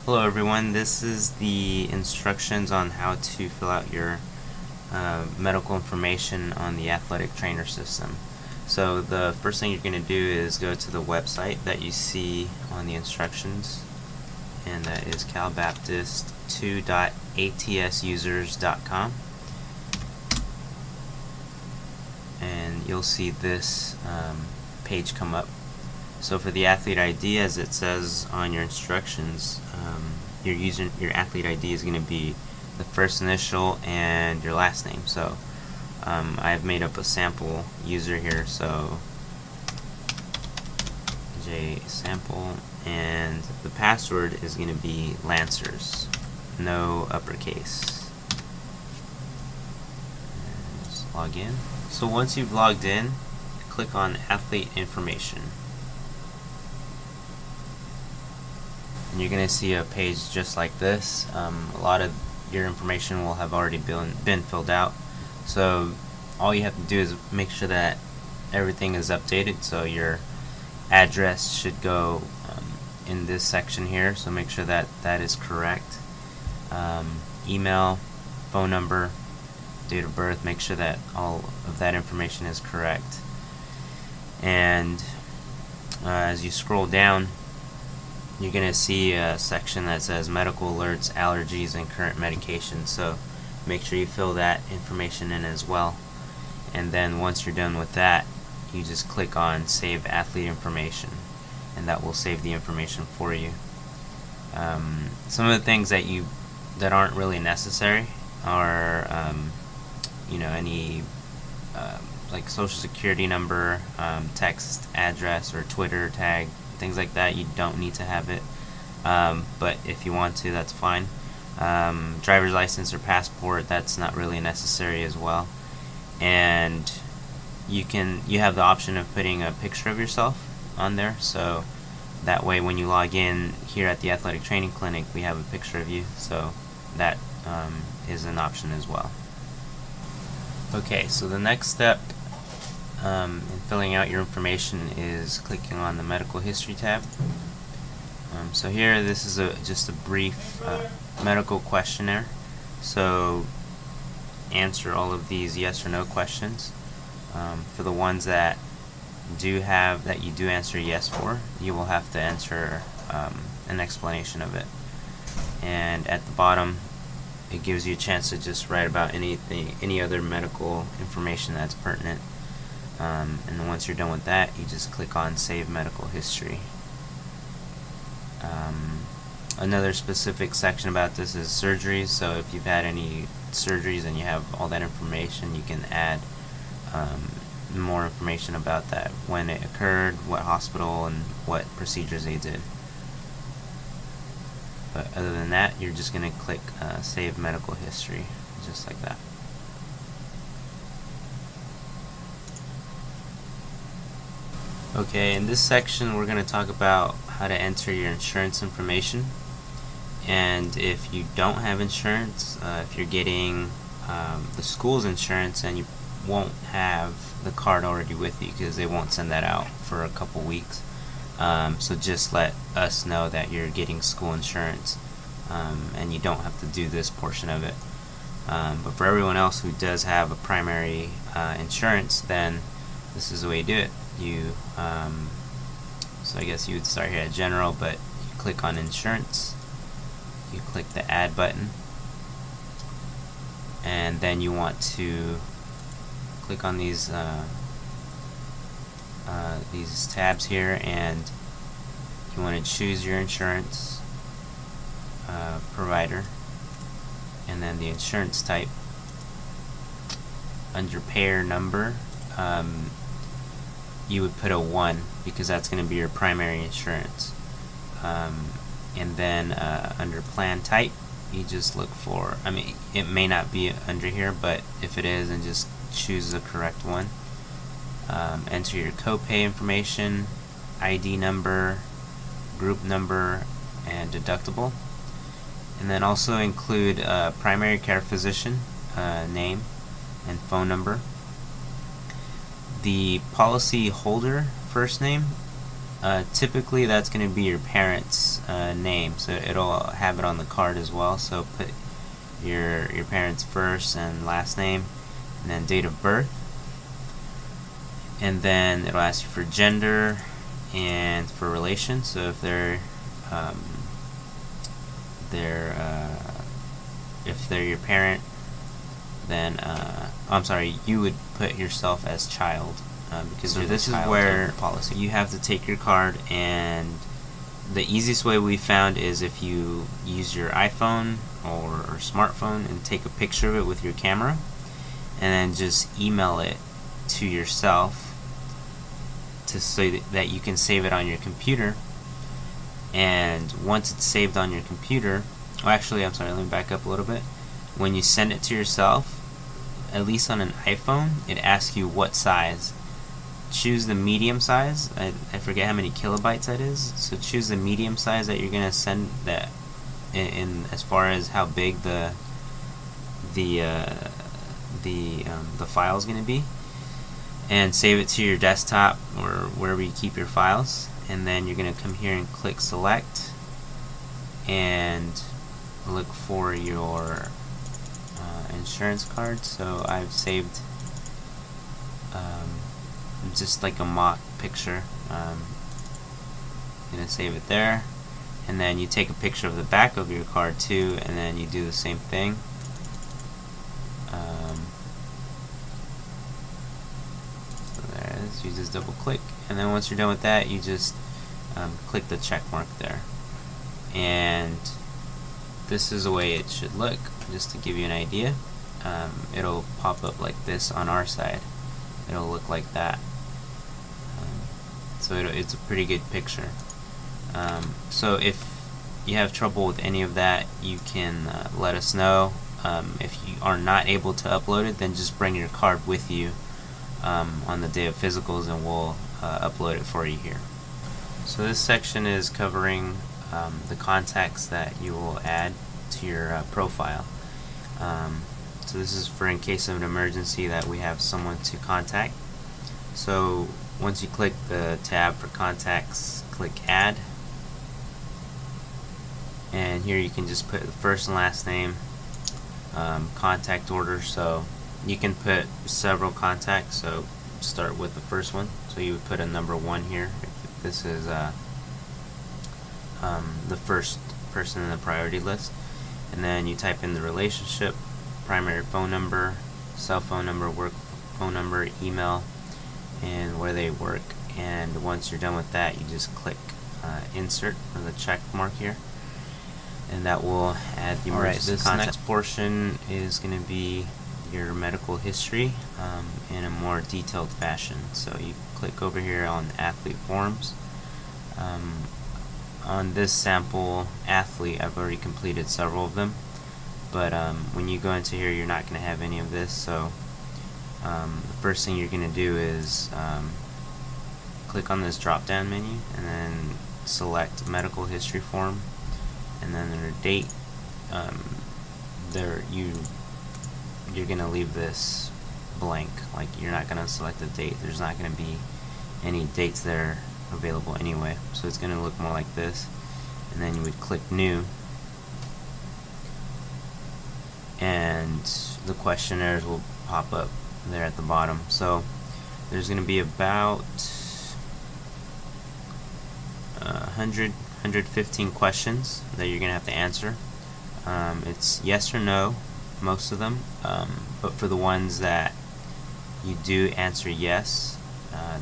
Hello everyone, this is the instructions on how to fill out your medical information on the athletic trainer system. So the first thing you're going to do is go to the website that you see on the instructions, and that is calbaptist2.atsusers.com, and you'll see this page come up. So for the athlete ID, as it says on your instructions, your athlete ID is going to be the first initial and your last name. So I've made up a sample user here, so J sample, and the password is going to be Lancers, no uppercase. And just log in. So once you've logged in, click on athlete information. And you're going to see a page just like this. A lot of your information will have already been filled out. So all you have to do is make sure that everything is updated. So your address should go in this section here. So make sure that that is correct. Email, phone number, date of birth. Make sure that all of that information is correct. And as you scroll down, you're going to see a section that says medical alerts, allergies, and current medication. So make sure you fill that information in as well. And then once you're done with that, you just click on Save Athlete Information, and that will save the information for you. Some of the things that aren't really necessary are any like social security number, text address, or Twitter tag, things like that. You don't need to have it, but if you want to, that's fine. Driver's license or passport, that's not really necessary as well. And you have the option of putting a picture of yourself on there, so that way when you log in here at the athletic training clinic, we have a picture of you, so that is an option as well. Okay, so the next step in filling out your information is clicking on the medical history tab. So here, this is just a brief medical questionnaire. So answer all of these yes or no questions. For the ones that you do answer yes for, you will have to enter an explanation of it. And at the bottom, it gives you a chance to just write about any other medical information that's pertinent. And then once you're done with that, you just click on Save Medical History. Another specific section about this is surgeries. So if you've had any surgeries and you have all that information, you can add more information about that, when it occurred, what hospital, and what procedures they did. But other than that, you're just going to click Save Medical History, just like that. Okay, in this section we're going to talk about how to enter your insurance information. And if you don't have insurance, if you're getting the school's insurance, and you won't have the card already with you because they won't send that out for a couple weeks. So just let us know that you're getting school insurance, and you don't have to do this portion of it. But for everyone else who does have a primary insurance, then this is the way you do it. So I guess you would start here at General, but you click on Insurance, you click the Add button, and then you want to click on these tabs here, and you want to choose your insurance provider, and then the insurance type. Under payer number, you would put a 1 because that's going to be your primary insurance. And then under plan type, you just look for, it may not be under here, but if it is, then just choose the correct one. Enter your copay information, ID number, group number, and deductible. And then also include primary care physician name and phone number. The policy holder first name Typically that's going to be your parents' name, so it'll have it on the card as well. So put your parents' first and last name, and then date of birth, and then it'll ask you for gender and for relation. So if they're your parent, then I'm sorry, you would put yourself as child, because this is where policy. You have to take your card, and the easiest way we found is if you use your iPhone or smartphone and take a picture of it with your camera, and then just email it to yourself so that you can save it on your computer. And once it's saved on your computer, actually, I'm sorry, let me back up a little bit. When you send it to yourself, at least on an iPhone, it asks you what size. Choose the medium size. I forget how many kilobytes that is. So choose the medium size that you're gonna send that in as far as how big the file is gonna be, and save it to your desktop or wherever you keep your files. And then you're gonna come here and click select and look for your insurance card. So I've saved just like a mock picture. I'm gonna save it there, and then you take a picture of the back of your card too, and then you do the same thing. So there it is. You just double click, and then once you're done with that, you just click the check mark there. And this is the way it should look, just to give you an idea. It'll pop up like this on our side. It'll look like that. So it's a pretty good picture. So if you have trouble with any of that, you can let us know. If you are not able to upload it, then just bring your card with you on the day of physicals, and we'll upload it for you here. So this section is covering the contacts that you will add to your profile. So this is for in case of an emergency that we have someone to contact. So once you click the tab for contacts, click add, and here you can just put the first and last name, contact order. So you can put several contacts, so start with the first one. So you would put a number 1 here if this is the first person in the priority list, and then you type in the relationship, primary phone number, cell phone number, work phone number, email, and where they work. And once you're done with that, you just click insert, or the check mark here, and that will add the emergency contact. This next portion is going to be your medical history in a more detailed fashion. So you click over here on athlete forms. On this sample athlete, I've already completed several of them, but when you go into here, you're not going to have any of this. So the first thing you're going to do is click on this drop down menu, and then select medical history form, and then their date. You're going to leave this blank, like you're not going to select a date. There's not going to be any dates there available anyway, so it's going to look more like this. And then you would click new, and the questionnaires will pop up there at the bottom. So there's going to be about 115 questions that you're going to have to answer. It's yes or no, most of them, but for the ones that you do answer yes,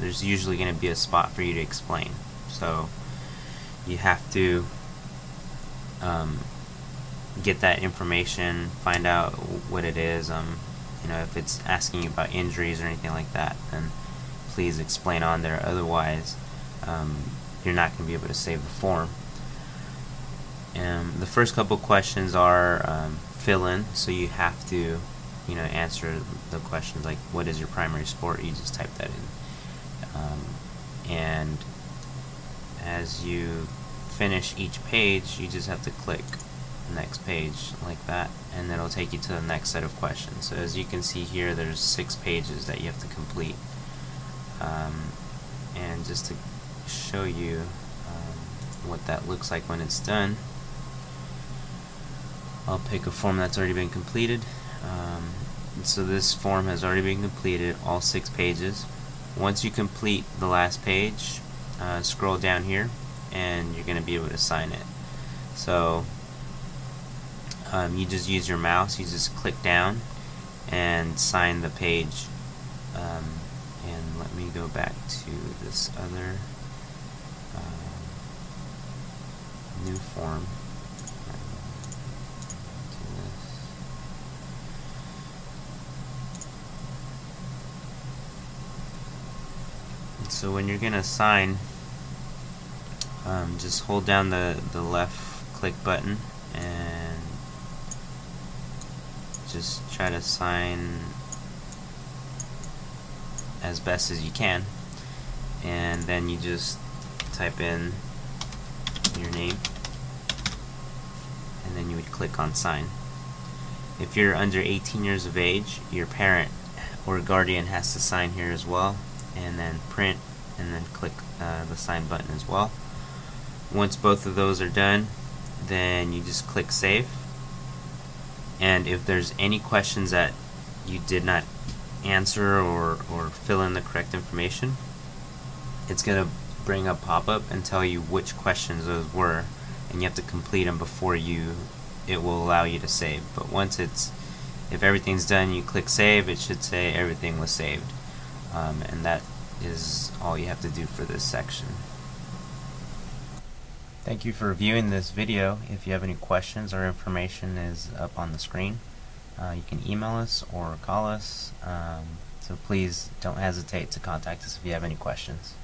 there's usually going to be a spot for you to explain. So you have to get that information, find out what it is. You know, if it's asking you about injuries or anything like that, then please explain on there. Otherwise, you're not going to be able to save the form. The first couple questions are fill in, so you have to, you know, answer the questions like what is your primary sport. You just type that in, and as you finish each page, you just have to click the next page like that, and it'll take you to the next set of questions. So as you can see here, there's 6 pages that you have to complete, and just to show you what that looks like when it's done. I'll pick a form that's already been completed. So this form has already been completed, all 6 pages. Once you complete the last page, scroll down here and you're going to be able to sign it. So you just use your mouse, you just click down and sign the page. And let me go back to this other new form. So when you're gonna sign, just hold down the left click button and just try to sign as best as you can, and then you just type in your name and then you would click on sign. If you're under 18 years of age, your parent or guardian has to sign here as well, and then print and then click the sign button as well. Once both of those are done, then you just click save, and if there's any questions that you did not answer or fill in the correct information, it's going to bring a pop-up and tell you which questions those were, and you have to complete them before it will allow you to save. But if everything's done, you click save, it should say everything was saved, and that is all you have to do for this section. Thank you for viewing this video. If you have any questions, our information is up on the screen. You can email us or call us, so please don't hesitate to contact us if you have any questions.